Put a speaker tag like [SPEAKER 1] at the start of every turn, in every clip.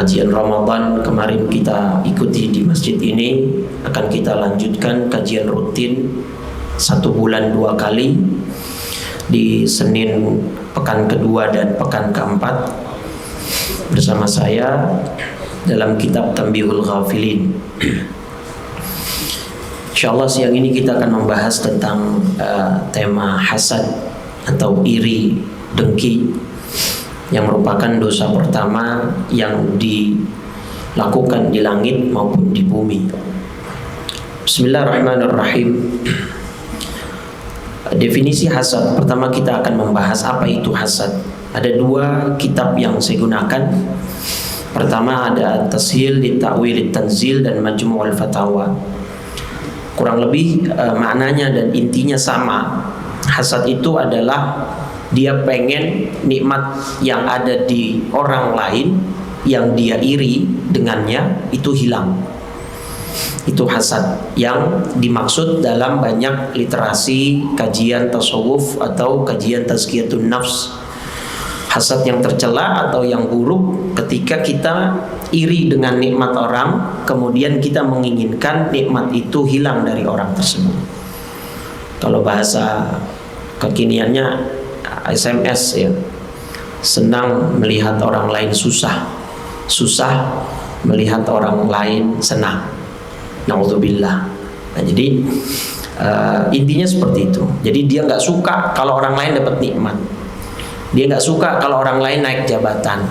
[SPEAKER 1] kajian Ramadan kemarin kita ikuti di masjid ini, akan kita lanjutkan kajian rutin 1 bulan 2 kali di Senin pekan kedua dan pekan keempat bersama saya dalam kitab Tanbihul Ghafilin. Insyaallah siang ini kita akan membahas tentang tema hasad atau iri, dengki, yang merupakan dosa pertama yang dilakukan di langit maupun di bumi. Bismillahirrahmanirrahim. Definisi hasad, pertama kita akan membahas apa itu hasad. Ada 2 kitab yang saya gunakan. Pertama ada Tashil li Ta'wil Tanzil dan Majmu' al-Fatawa. Kurang lebih maknanya dan intinya sama. Hasad itu adalah dia pengen nikmat yang ada di orang lain yang dia iri dengannya itu hilang. Itu hasad yang dimaksud dalam banyak literasi kajian tasawuf atau kajian tazkiyatun nafs. Hasad yang tercela atau yang buruk ketika kita iri dengan nikmat orang, kemudian kita menginginkan nikmat itu hilang dari orang tersebut. Kalau bahasa kekiniannya SMS ya, senang melihat orang lain susah, susah melihat orang lain senang. Na'udzubillah. Nah, jadi intinya seperti itu. Jadi dia nggak suka kalau orang lain dapat nikmat. Dia nggak suka kalau orang lain naik jabatan.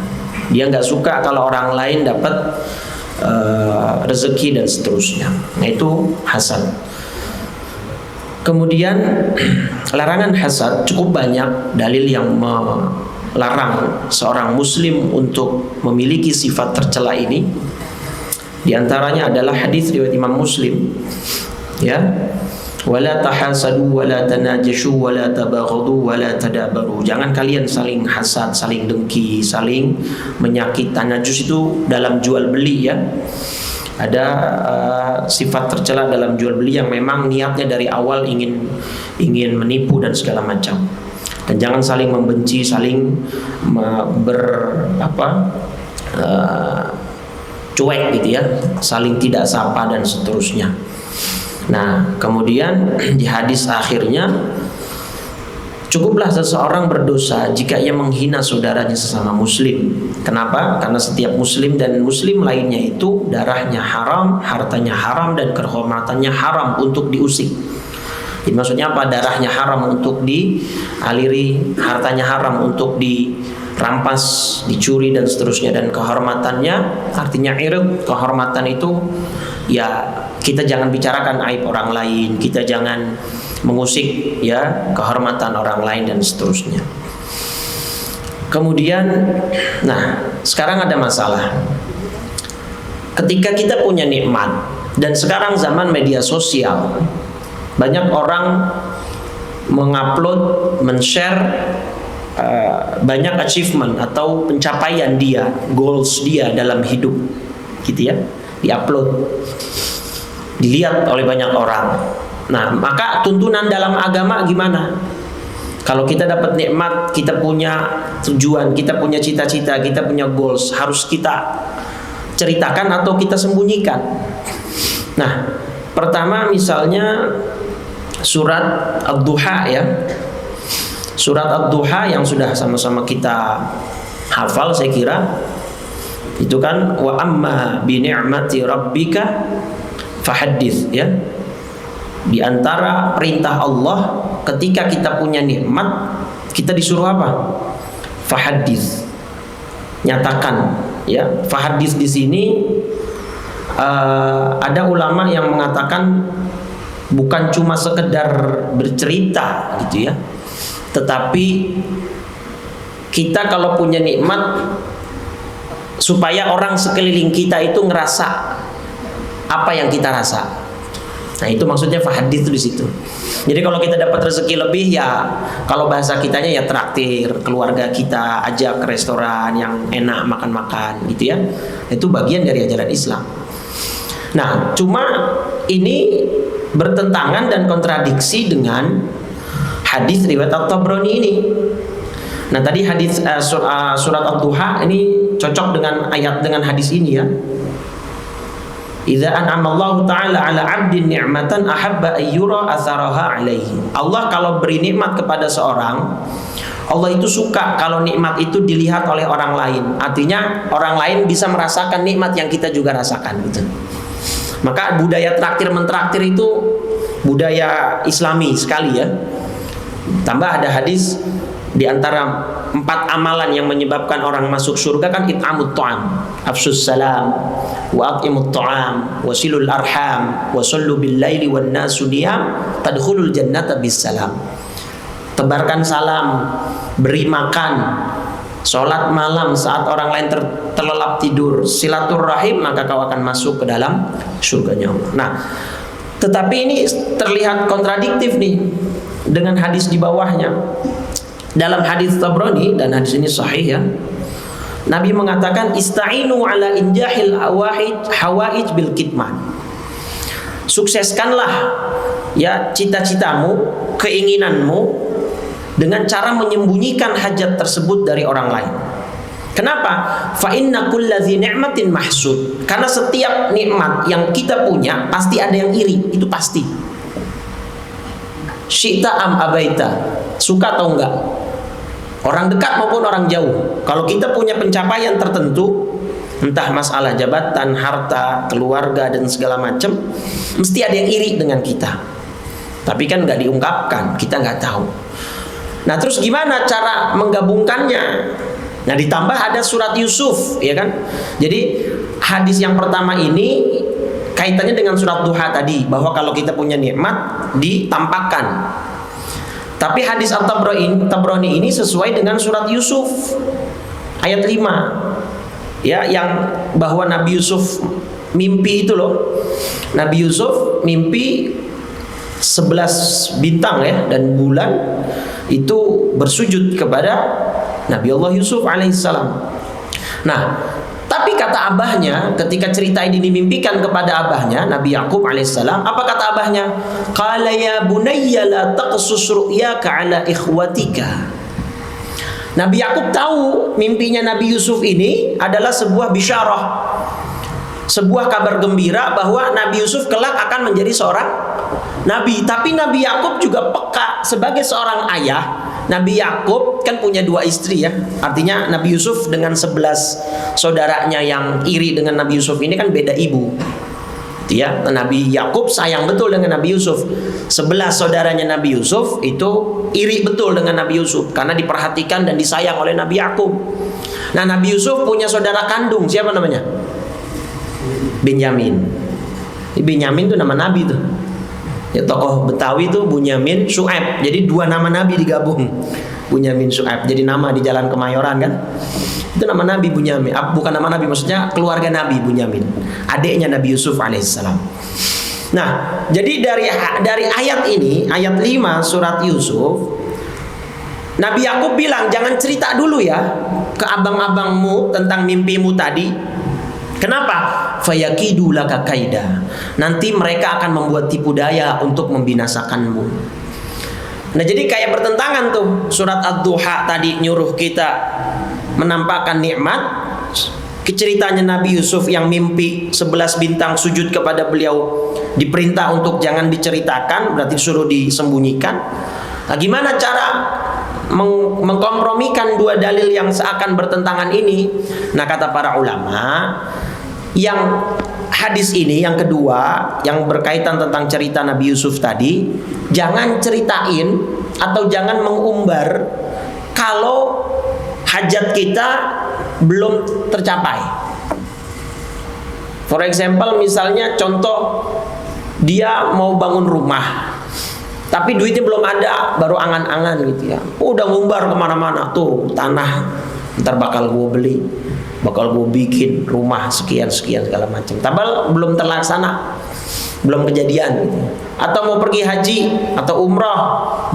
[SPEAKER 1] Dia nggak suka kalau orang lain dapat rezeki dan seterusnya. Nah, itu hasad. Kemudian larangan hasad cukup banyak dalil yang melarang seorang muslim untuk memiliki sifat tercela ini. Di antaranya adalah hadis riwayat Imam Muslim, ya, wala tahasadu wala tanajashu wala tabaghadu wala tadabaru. Jangan kalian saling hasad, saling dengki, saling menyakiti. Tanajus itu dalam jual beli ya. Ada sifat tercela dalam jual beli yang memang niatnya dari awal ingin menipu dan segala macam. Dan jangan saling membenci, saling cuek gitu ya, saling tidak sapa dan seterusnya. Nah, kemudian di hadis akhirnya, cukuplah seseorang berdosa jika ia menghina saudaranya sesama muslim. Kenapa? Karena setiap muslim dan muslim lainnya itu darahnya haram, hartanya haram, dan kehormatannya haram untuk diusik. Jadi maksudnya apa? Darahnya haram untuk dialiri, hartanya haram untuk dirampas, dicuri dan seterusnya, dan kehormatannya artinya irq, kehormatan itu ya kita jangan bicarakan aib orang lain, kita jangan mengusik ya kehormatan orang lain dan seterusnya. Kemudian, nah sekarang ada masalah. Ketika kita punya nikmat dan sekarang zaman media sosial, banyak orang mengupload, men-share banyak achievement atau pencapaian dia, goals dia dalam hidup, gitu ya, diupload, dilihat oleh banyak orang. Nah, maka tuntunan dalam agama gimana? Kalau kita dapat nikmat, kita punya tujuan, kita punya cita-cita, kita punya goals, harus kita ceritakan atau kita sembunyikan? Nah, pertama misalnya surat Ad-Duha ya. Surat Ad-Duha yang sudah sama-sama kita hafal saya kira. Itu kan wa amma bi ni'mati rabbika fahaddits ya. Di antara perintah Allah ketika kita punya nikmat, kita disuruh apa? Fahaddits. Nyatakan ya. Fahaddits di sini ada ulama yang mengatakan bukan cuma sekedar bercerita gitu ya. Tetapi kita kalau punya nikmat supaya orang sekeliling kita itu ngerasa apa yang kita rasa. Nah, itu maksudnya fahadits itu di situ. Jadi kalau kita dapat rezeki lebih ya, kalau bahasa kitanya ya traktir keluarga kita, ajak ke restoran yang enak makan-makan gitu ya. Itu bagian dari ajaran Islam. Nah, cuma ini bertentangan dan kontradiksi dengan hadis riwayat At-Tabrani ini. Nah tadi hadis surat Ad-Duha ini cocok dengan ayat dengan hadis ini ya. Idza an'amallahu ta'ala 'ala 'abdin ni'matan ahabba ayyura atharaha 'alaihi. Allah kalau beri nikmat kepada seorang, Allah itu suka kalau nikmat itu dilihat oleh orang lain. Artinya orang lain bisa merasakan nikmat yang kita juga rasakan gitu. Maka budaya traktir mentraktir itu budaya Islami sekali ya. Tambah ada hadis di antara 4 amalan yang menyebabkan orang masuk surga kan it'amut ta'am, afsus salam, wa at'imut ta'am, wasilul arham, wa sallu bil laili wan nasu niyam, tadkhulul jannata bis salam. Tebarkan salam, beri makan, sholat malam saat orang lain terlelap tidur, silaturahim, maka kau akan masuk ke dalam surganya Allah. Nah, tetapi ini terlihat kontradiktif nih dengan hadis di bawahnya. Dalam hadis Tabrani, dan hadis ini sahih ya, Nabi mengatakan ista'inu ala injahil hawaij bil kitman. Sukseskanlah ya cita-citamu, keinginanmu dengan cara menyembunyikan hajat tersebut dari orang lain. Kenapa? Fa inna kulladzi ni'matin mahsud. Karena setiap nikmat yang kita punya pasti ada yang iri, itu pasti. Syi'ta am abaita, suka atau enggak, orang dekat maupun orang jauh. Kalau kita punya pencapaian tertentu, entah masalah jabatan, harta, keluarga dan segala macam, mesti ada yang iri dengan kita. Tapi kan nggak diungkapkan, kita nggak tahu. Nah terus gimana cara menggabungkannya? Nah ditambah ada surat Yusuf, ya kan? Jadi hadis yang pertama ini kaitannya dengan surat Duha tadi, bahwa kalau kita punya nikmat ditampakkan. Tapi hadis At-Tabrani ini sesuai dengan surat Yusuf ayat 5. Ya, yang bahwa Nabi Yusuf mimpi itu loh. Nabi Yusuf mimpi 11 bintang ya dan bulan itu bersujud kepada Nabi Allah Yusuf alaihissalam. Nah, tapi kata abahnya ketika cerita ini dimimpikan kepada abahnya Nabi Yakub alaihissalam, apa kata abahnya? Qala ya bunayya la taqsus ru'yaka ala ikhwatika. Nabi Yakub tahu mimpinya Nabi Yusuf ini adalah sebuah bisyarah, sebuah kabar gembira bahwa Nabi Yusuf kelak akan menjadi seorang nabi. Tapi Nabi Yakub juga peka sebagai seorang ayah. Nabi Yakub kan punya 2 istri ya. Artinya Nabi Yusuf dengan 11 saudaranya yang iri dengan Nabi Yusuf ini kan beda ibu. Ya, Nabi Yakub sayang betul dengan Nabi Yusuf. 11 saudaranya Nabi Yusuf itu iri betul dengan Nabi Yusuf karena diperhatikan dan disayang oleh Nabi Yakub. Nah, Nabi Yusuf punya saudara kandung, siapa namanya? Benyamin. Benyamin itu nama Nabi tuh. Ya, tokoh Betawi itu Bunyamin, Syu'aib. Jadi 2 nama Nabi digabung. Bunyamin, Syu'aib. Jadi nama di Jalan Kemayoran kan. Itu nama Nabi Bunyamin. Bukan nama Nabi, maksudnya keluarga Nabi Bunyamin. Adiknya Nabi Yusuf alaihissalam. Nah, jadi dari ayat ini, ayat 5 surat Yusuf, Nabi Yakub bilang jangan cerita dulu ya ke abang-abangmu tentang mimpimu tadi. Kenapa? Fayakidu laka kaida. Nanti mereka akan membuat tipu daya untuk membinasakanmu. Nah, jadi kayak bertentangan tuh. Surat Ad-Duha tadi nyuruh kita menampakkan nikmat. Ceritanya Nabi Yusuf yang mimpi 11 bintang sujud kepada beliau diperintah untuk jangan diceritakan, berarti suruh disembunyikan. Nah, gimana cara mengkompromikan 2 dalil yang seakan bertentangan ini? Nah, kata para ulama, yang hadis ini yang kedua yang berkaitan tentang cerita Nabi Yusuf tadi, jangan ceritain atau jangan mengumbar kalau hajat kita belum tercapai. For example, misalnya contoh, dia mau bangun rumah tapi duitnya belum ada, baru angan-angan gitu ya. Udah ngumbar kemana-mana, tuh tanah ntar bakal gue beli, bakal gue bikin rumah sekian-sekian segala macam. Tabal belum terlaksana, belum kejadian gitu. Atau mau pergi haji atau umrah,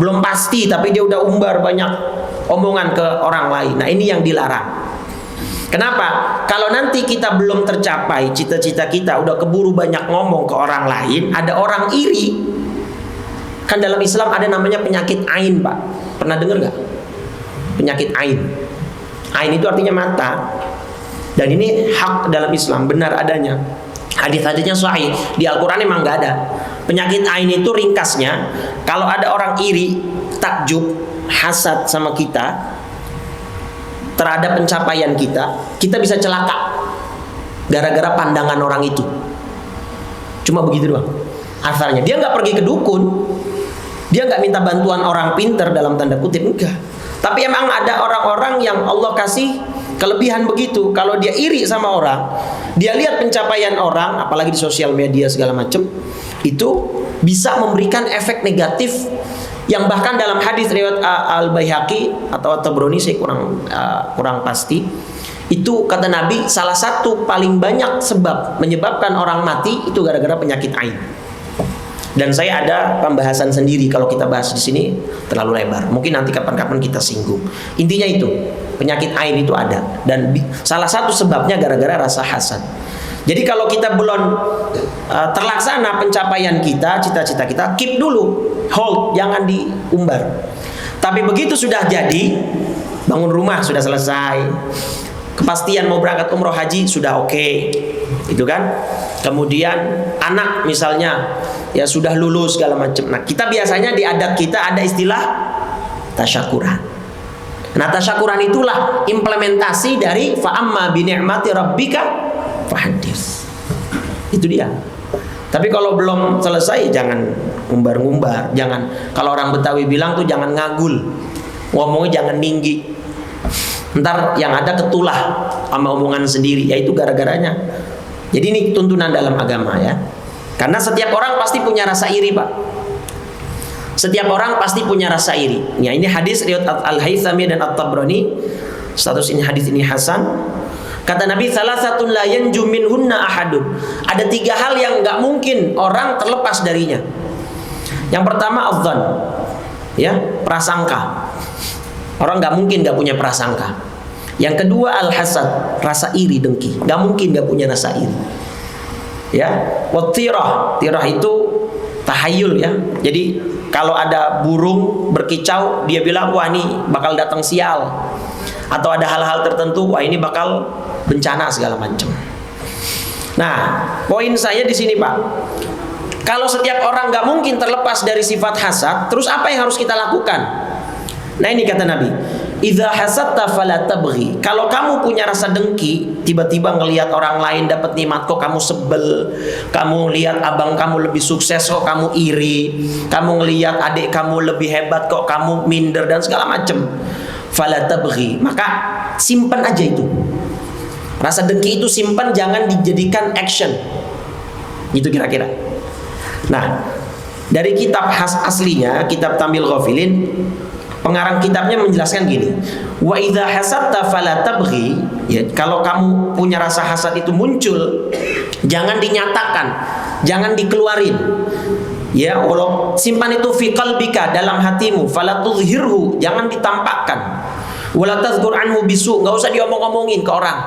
[SPEAKER 1] belum pasti tapi dia udah umbar banyak omongan ke orang lain. Nah, ini yang dilarang. Kenapa? Kalau nanti kita belum tercapai cita-cita kita, udah keburu banyak ngomong ke orang lain, ada orang iri. Kan dalam Islam ada namanya penyakit ain, Pak. Pernah dengar nggak? penyakit ain. Ain itu artinya mata. Dan ini hak dalam Islam, benar adanya. Hadis-hadisnya sahih. Di Al-Quran emang nggak ada. Penyakit ain itu ringkasnya, kalau ada orang iri, takjub, hasad sama kita terhadap pencapaian kita, kita bisa celaka gara-gara pandangan orang itu. Cuma begitu doang asalnya. Dia nggak pergi ke dukun, dia nggak minta bantuan orang pinter dalam tanda kutip, enggak. Tapi emang ada orang-orang yang Allah kasih kelebihan begitu. Kalau dia iri sama orang, dia lihat pencapaian orang, apalagi di sosial media segala macam, itu bisa memberikan efek negatif yang bahkan dalam hadis riwayat Al-Baihaqi atau At-Tabrani, saya kurang pasti. Itu kata Nabi, salah satu paling banyak sebab menyebabkan orang mati itu gara-gara penyakit ain. Dan saya ada pembahasan sendiri, kalau kita bahas di sini terlalu lebar. Mungkin nanti kapan-kapan kita singgung. Intinya itu, penyakit ain itu ada, dan salah satu sebabnya gara-gara rasa hasad. Jadi kalau kita belum terlaksana pencapaian kita, cita-cita kita, keep dulu, hold, jangan diumbar. Tapi begitu sudah jadi, bangun rumah sudah selesai, kepastian mau berangkat umroh haji sudah oke, itu kan. Kemudian anak misalnya ya sudah lulus segala macam. Nah, kita biasanya di adat kita ada istilah tasyakuran. Nah, tasyakuran itulah implementasi dari fa'amma bi ni'mati rabbika fahaddits. Itu dia. Tapi kalau belum selesai jangan ngumbar-ngumbar, jangan, kalau orang Betawi bilang tuh jangan ngagul. Ngomongnya jangan tinggi. Ntar yang ada ketulah sama omongan sendiri, yaitu gara-garanya. Jadi ini tuntunan dalam agama ya. Karena setiap orang pasti punya rasa iri, Pak. Setiap orang pasti punya rasa iri. Ya, ini hadis riwayat Al-Haythami dan At-Tabrani. Status ini hadis ini hasan. Kata Nabi, salasatun la yanju minhunna ahadun. Ada 3 hal yang nggak mungkin orang terlepas darinya. Yang pertama adzan, ya, prasangka. Orang nggak mungkin nggak punya prasangka. Yang kedua al-hasad, rasa iri dengki. Nggak mungkin nggak punya rasa iri. Ya, watirah, tirah itu tahayul ya. Jadi kalau ada burung berkicau, dia bilang wah ini bakal datang sial. Atau ada hal-hal tertentu, wah ini bakal bencana segala macam. Nah, poin saya di sini Pak, kalau setiap orang nggak mungkin terlepas dari sifat hasad, terus apa yang harus kita lakukan? Nah ini kata Nabi, idza hasadta fala tabghi. Kalau kamu punya rasa dengki, tiba-tiba ngelihat orang lain dapat nikmat kok kamu sebel, kamu lihat abang kamu lebih sukses kok kamu iri, kamu ngelihat adik kamu lebih hebat kok kamu minder dan segala macam, fala tabghi, maka simpan aja itu. Rasa dengki itu simpan, jangan dijadikan action. Itu kira-kira. Nah, dari kitab aslinya, kitab Tambil Ghafilin, pengarang kitabnya menjelaskan gini, wa idza hasadta fala tabghi, ya, kalau kamu punya rasa hasad itu muncul, jangan dinyatakan, jangan dikeluarin. Ya, walau simpan itu fi qalbika, dalam hatimu, fala tuzhirhu, jangan ditampakkan. Wala tazkur anhu bisu, enggak usah diomong-omongin ke orang.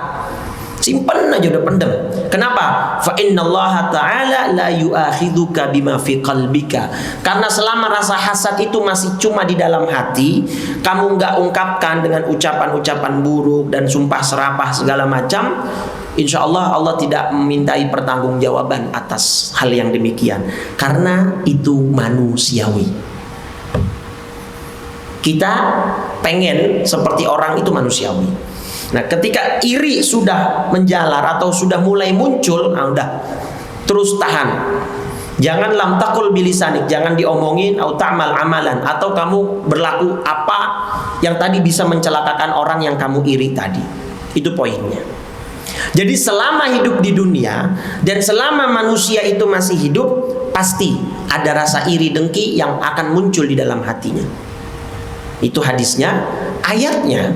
[SPEAKER 1] Simpan aja, udah pendem. Kenapa? Fa innallaha ta'ala la yu'akhiduka bima fi qalbika. Karena selama rasa hasad itu masih cuma di dalam hati, kamu enggak ungkapkan dengan ucapan-ucapan buruk dan sumpah serapah segala macam, insya Allah Allah tidak memintai pertanggungjawaban atas hal yang demikian. Karena itu manusiawi. Kita pengen seperti orang itu manusiawi. Nah, ketika iri sudah menjalar atau sudah mulai muncul, nah udah, terus tahan. Jangan lam taqul bilisanik, jangan diomongin, atau ta'mal amalan, atau kamu berlaku apa yang tadi bisa mencelakakan orang yang kamu iri tadi. Itu poinnya. Jadi selama hidup di dunia dan selama manusia itu masih hidup, pasti ada rasa iri dengki yang akan muncul di dalam hatinya. Itu hadisnya. Ayatnya,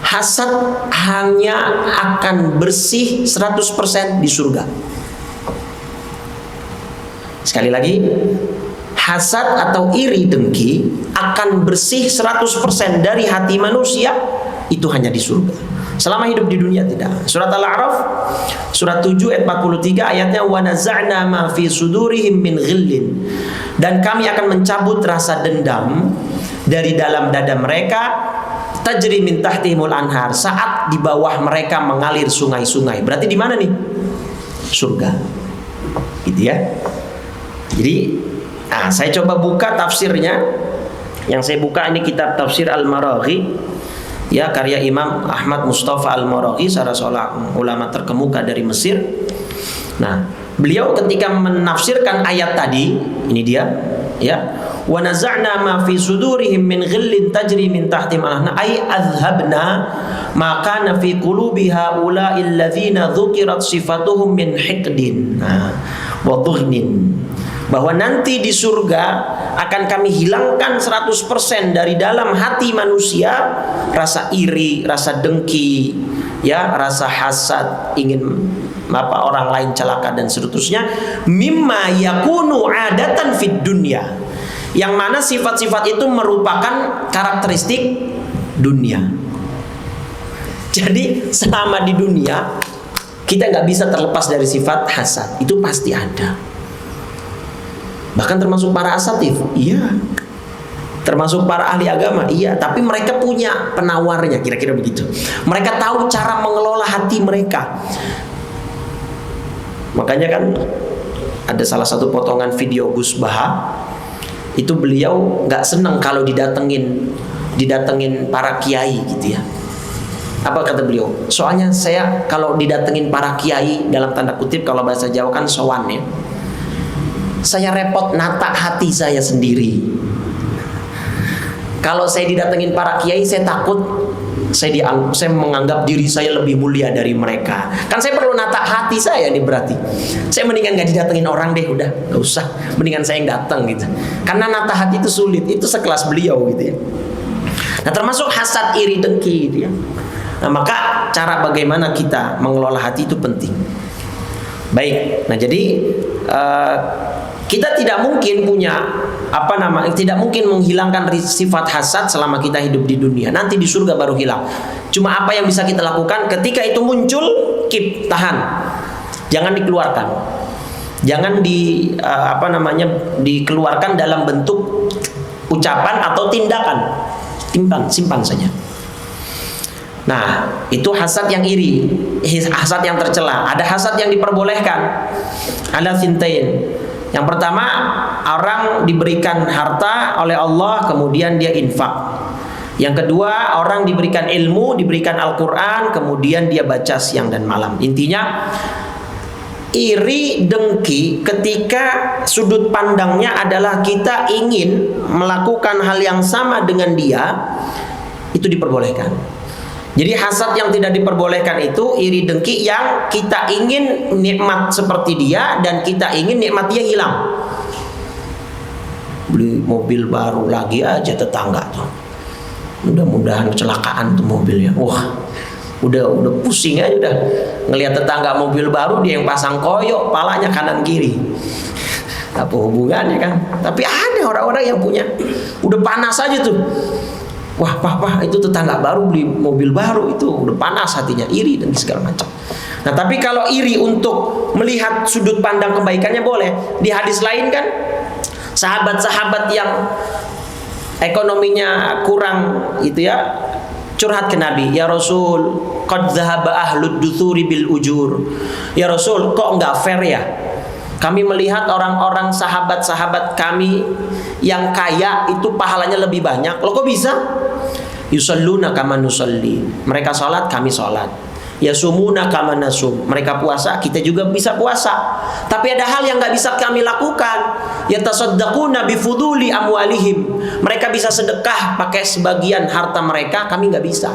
[SPEAKER 1] hasad hanya akan bersih 100% di surga. Sekali lagi, hasad atau iri dengki akan bersih 100% dari hati manusia, itu hanya di surga. Selama hidup di dunia tidak. Surat Al-A'raf surat 7 ayat 43, ayatnya wa naza'na ma fi sudurihim min ghillin, dan kami akan mencabut rasa dendam dari dalam dada mereka, tajri min tahtihimul anhar, saat di bawah mereka mengalir sungai-sungai. Berarti di mana nih? Surga. Gitu ya. Jadi, saya coba buka tafsirnya. Yang saya buka ini kitab Tafsir Al-Maraghi, ya, karya Imam Ahmad Mustafa Al-Maraghi, salah seorang ulama terkemuka dari Mesir. Nah, beliau ketika menafsirkan ayat tadi, ini dia, ya, wa naza'na ma fi sudurihim min ghillin tajri min tahtihim al-anhar, ay azhabna ma kana fi qulubi haula'il ladzina dzukirat sifatuhum min hiqdin wa dhughnin, bahwa nanti di surga akan kami hilangkan 100% dari dalam hati manusia rasa iri, rasa dengki, ya, rasa hasad, ingin orang lain celaka dan seterusnya, mimma yakunu adatan fid dunya, yang mana sifat-sifat itu merupakan karakteristik dunia. Jadi selama di dunia kita nggak bisa terlepas dari sifat hasad, itu pasti ada. Bahkan termasuk para asatif, iya. Termasuk para ahli agama, iya. Tapi mereka punya penawarnya, kira-kira begitu. Mereka tahu cara mengelola hati mereka. Makanya kan ada salah satu potongan video Gus Baha, itu beliau nggak senang kalau didatengin para kiai gitu ya. Apa kata beliau? Soalnya saya kalau didatengin para kiai, dalam tanda kutip kalau bahasa Jawa kan sowan ya, saya repot nata hati saya sendiri. Kalau saya didatengin para kiai, saya takut saya menganggap diri saya lebih mulia dari mereka. Kan saya perlu nata hati saya nih berarti. Saya mendingan gak didatengin orang deh, udah gak usah. Mendingan saya yang datang gitu. Karena nata hati itu sulit. Itu sekelas beliau gitu ya. Nah, termasuk hasad, iri, dengki gitu ya. Nah, maka cara bagaimana kita mengelola hati itu penting. Baik. Nah, jadi kita tidak mungkin tidak mungkin menghilangkan sifat hasad selama kita hidup di dunia. Nanti di surga baru hilang. Cuma apa yang bisa kita lakukan ketika itu muncul, tahan. Jangan dikeluarkan. Jangan dikeluarkan dalam bentuk ucapan atau tindakan. Simpan saja. Nah, itu hasad yang iri, hasad yang tercela. Ada hasad yang diperbolehkan. Ada sintain. Yang pertama, orang diberikan harta oleh Allah, kemudian dia infak. Yang kedua, orang diberikan ilmu, diberikan Al-Quran, kemudian dia baca siang dan malam. Intinya, iri, dengki ketika sudut pandangnya adalah kita ingin melakukan hal yang sama dengan dia, itu diperbolehkan. Jadi hasad yang tidak diperbolehkan itu iri, dengki yang kita ingin nikmat seperti dia dan kita ingin nikmat dia hilang. Beli mobil baru lagi aja tetangga tuh, mudah-mudahan kecelakaan tuh mobilnya. Wah, udah pusing aja udah ngelihat tetangga mobil baru, dia yang pasang koyok, palanya kanan kiri. Apa hubungannya kan? Tapi ada orang-orang yang punya, udah panas aja tuh. Wah, papa itu tetangga baru beli mobil baru, itu udah panas hatinya, iri dan segala macam. Nah, tapi kalau iri untuk melihat sudut pandang kebaikannya boleh. Di hadis lain kan, sahabat-sahabat yang ekonominya kurang itu ya, curhat ke Nabi, ya Rasul, qad dhahaba ahlud duthuri bil ujur. Ya Rasul, kok enggak fair ya? Kami melihat orang-orang sahabat-sahabat kami yang kaya itu pahalanya lebih banyak. Loh kok bisa? Yusalluna kama nusalli. Mereka sholat, kami sholat. Yasumuna kama nasum. Mereka puasa, kita juga bisa puasa. Tapi ada hal yang gak bisa kami lakukan. Yatasaddaquna bifuduli amwalihim. Mereka bisa sedekah pakai sebagian harta mereka, kami gak bisa.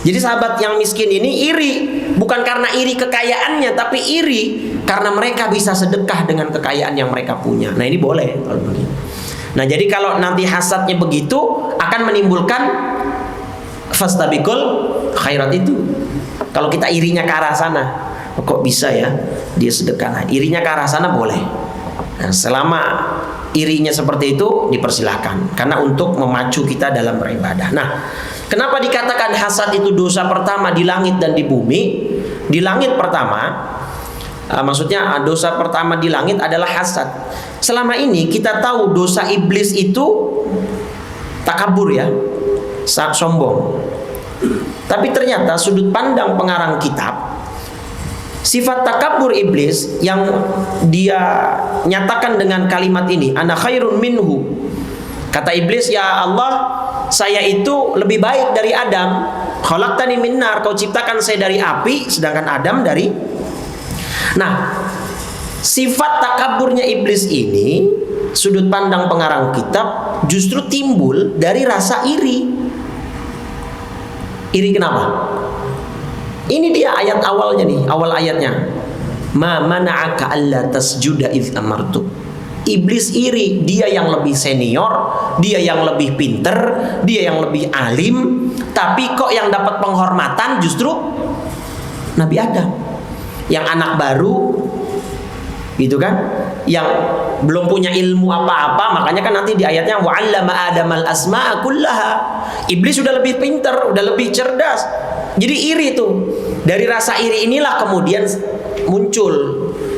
[SPEAKER 1] Jadi sahabat yang miskin ini iri, bukan karena iri kekayaannya, tapi iri karena mereka bisa sedekah dengan kekayaan yang mereka punya. Nah, ini boleh kalau begitu. Nah, jadi kalau nanti hasadnya begitu akan menimbulkan fastabiqul khairat itu. Kalau kita irinya ke arah sana, kok bisa ya dia sedekah? Nah, irinya ke arah sana boleh. Nah, selama irinya seperti itu dipersilahkan, karena untuk memacu kita dalam beribadah. Nah, kenapa dikatakan hasad itu dosa pertama di langit dan di bumi? Di langit pertama, maksudnya dosa pertama di langit adalah hasad. Selama ini kita tahu dosa iblis itu takabur ya, sombong. Tapi ternyata sudut pandang pengarang kitab, sifat takabur iblis yang dia nyatakan dengan kalimat ini, ana khairun minhu. Kata iblis, ya Allah, saya itu lebih baik dari Adam. Khalaqtani min nar, kau ciptakan saya dari api, sedangkan Adam dari. Nah, sifat takaburnya iblis ini, sudut pandang pengarang kitab, justru timbul dari rasa iri. Iri kenapa? Ini dia ayat awalnya nih, awal ayatnya. Ma mana'aka alla tasjuda idh amartu. Iblis iri, dia yang lebih senior, dia yang lebih pinter, dia yang lebih alim, tapi kok yang dapat penghormatan justru Nabi Adam, yang anak baru, gitu kan, yang belum punya ilmu apa-apa. Makanya kan nanti di ayatnya wa'allama adamal asma'a kullaha. Iblis sudah lebih pinter, udah lebih cerdas, jadi iri tuh. Dari rasa iri inilah kemudian muncul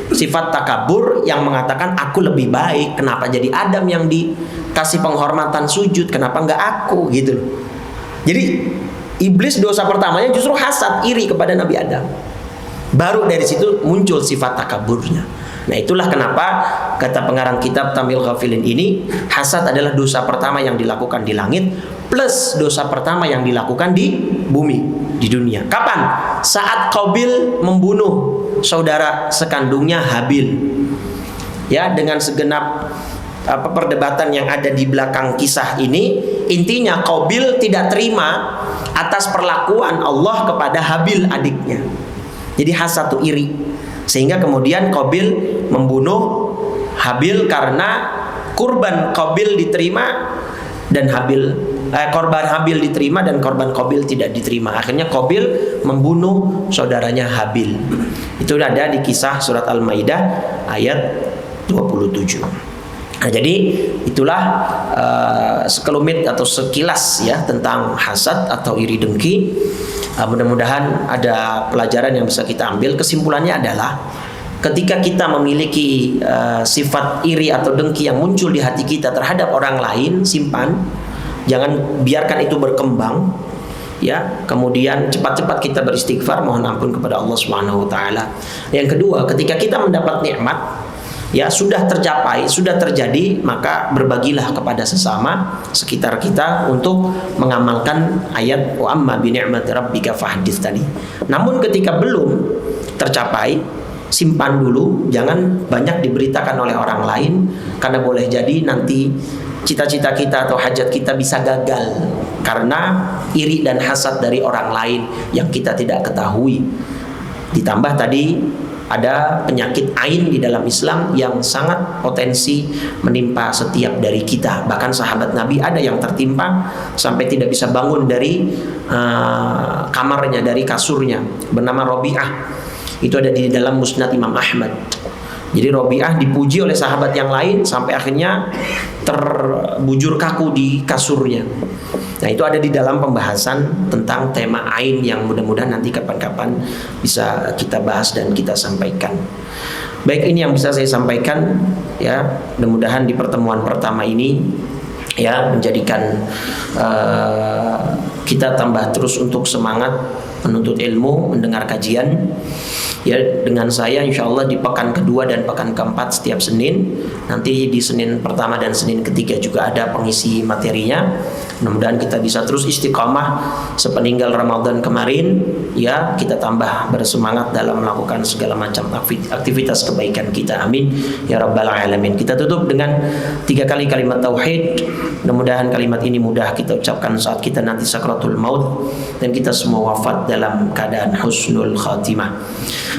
[SPEAKER 1] sifat takabur yang mengatakan aku lebih baik. Kenapa jadi Adam yang dikasih penghormatan sujud, kenapa enggak aku, gitu loh. Jadi iblis dosa pertamanya justru hasad, iri kepada Nabi Adam. Baru dari situ muncul sifat takaburnya. Nah, itulah kenapa kata pengarang kitab Tamil Ghafilin ini, hasad adalah dosa pertama yang dilakukan di langit plus dosa pertama yang dilakukan di bumi, di dunia. Kapan? Saat Qabil membunuh saudara sekandungnya Habil. Ya, dengan segenap perdebatan yang ada di belakang kisah ini, intinya Qabil tidak terima atas perlakuan Allah kepada Habil adiknya. Jadi hasad itu iri. Sehingga kemudian Qabil membunuh Habil karena kurban Qabil diterima dan korban Habil diterima dan korban Qabil tidak diterima. Akhirnya Qabil membunuh saudaranya Habil. Itu ada di kisah surat Al-Maidah ayat 27. Nah, jadi itulah sekelumit atau sekilas ya tentang hasad atau iri dengki. Mudah-mudahan ada pelajaran yang bisa kita ambil. Kesimpulannya adalah ketika kita memiliki sifat iri atau dengki yang muncul di hati kita terhadap orang lain, simpan, jangan biarkan itu berkembang. Ya, kemudian cepat-cepat kita beristighfar, mohon ampun kepada Allah Subhanahu wa taala. Yang kedua, ketika kita mendapat nikmat, ya sudah tercapai, sudah terjadi, maka berbagilah kepada sesama sekitar kita untuk mengamalkan ayat wa amma bi ni'mati rabbika fahaddits tadi. Namun ketika belum tercapai, simpan dulu, jangan banyak diberitakan oleh orang lain, karena boleh jadi nanti cita-cita kita atau hajat kita bisa gagal karena iri dan hasad dari orang lain yang kita tidak ketahui. Ditambah tadi ada penyakit ain di dalam Islam yang sangat potensi menimpa setiap dari kita. Bahkan sahabat Nabi ada yang tertimpa sampai tidak bisa bangun dari kamarnya, dari kasurnya, bernama Robi'ah. Itu ada di dalam Musnad Imam Ahmad. Jadi Robi'ah dipuji oleh sahabat yang lain sampai akhirnya terbujur kaku di kasurnya. Nah, itu ada di dalam pembahasan tentang tema ain yang mudah-mudahan nanti kapan-kapan bisa kita bahas dan kita sampaikan. Baik, ini yang bisa saya sampaikan ya. Mudah-mudahan di pertemuan pertama ini ya menjadikan kita tambah terus untuk semangat menuntut ilmu, mendengar kajian. Ya, dengan saya insya Allah di pekan kedua dan pekan keempat setiap Senin. Nanti di Senin pertama dan Senin ketiga juga ada pengisi materinya. Mudah-mudahan kita bisa terus istiqamah sepeninggal Ramadan kemarin. Ya, kita tambah bersemangat dalam melakukan segala macam aktivitas kebaikan kita. Amin ya rabbal alamin. Kita tutup dengan 3 kali kalimat tauhid. Mudah-mudahan kalimat ini mudah kita ucapkan saat kita nanti sakratul maut dan kita semua wafat dalam keadaan husnul khatimah.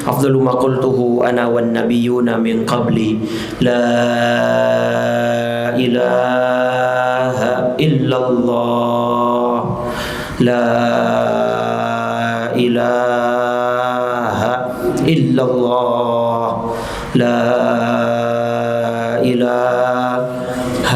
[SPEAKER 1] Afdalu ma qultuhu ana wan nabiyyuna min qabli la ilaha illallah la ilaha illallah la ilaha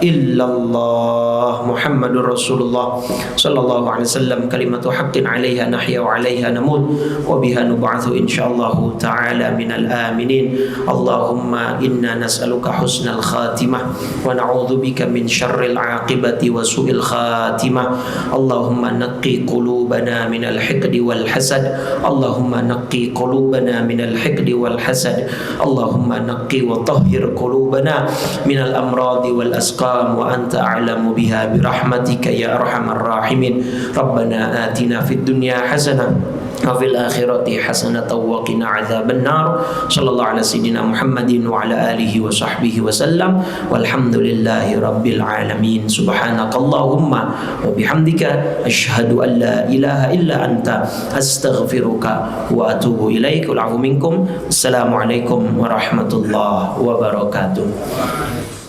[SPEAKER 1] illallah Muhammadur Rasulullah sallallahu alaihi wasallam kalimatu haqqin 'alaiha nahya wa 'alaiha namut wa biha nub'atsu insyaallah ta'ala minal aminin. Allahumma inna nas'aluka husnal khatimah wa na'udzubika min syarril 'aqibati wa su'il khatimah. Allahumma naqqi qulubana minal hiqdi wal hasad. Allahumma naqqi qulubana minal hiqdi wal hasad. Allahumma naqqi wa tahhir qulubana minal amradi wal asqam wa anta a'lamu biha birahmatika ya arhamar rahimin. Rabbana atina fid dunya hasanah wa fil akhirati hasanatan wa qina adzaban nar. Sallallahu ala sayyidina Muhammadin wa ala alihi wa sahbihi wa sallam. Walhamdulillahi rabbil alamin. Subhanakallahumma wa bihamdika asyhadu an la ilaha illa anta astaghfiruka wa atubu ilaik. Wal afu minkum. Assalamualaikum warahmatullahi wabarakatuh.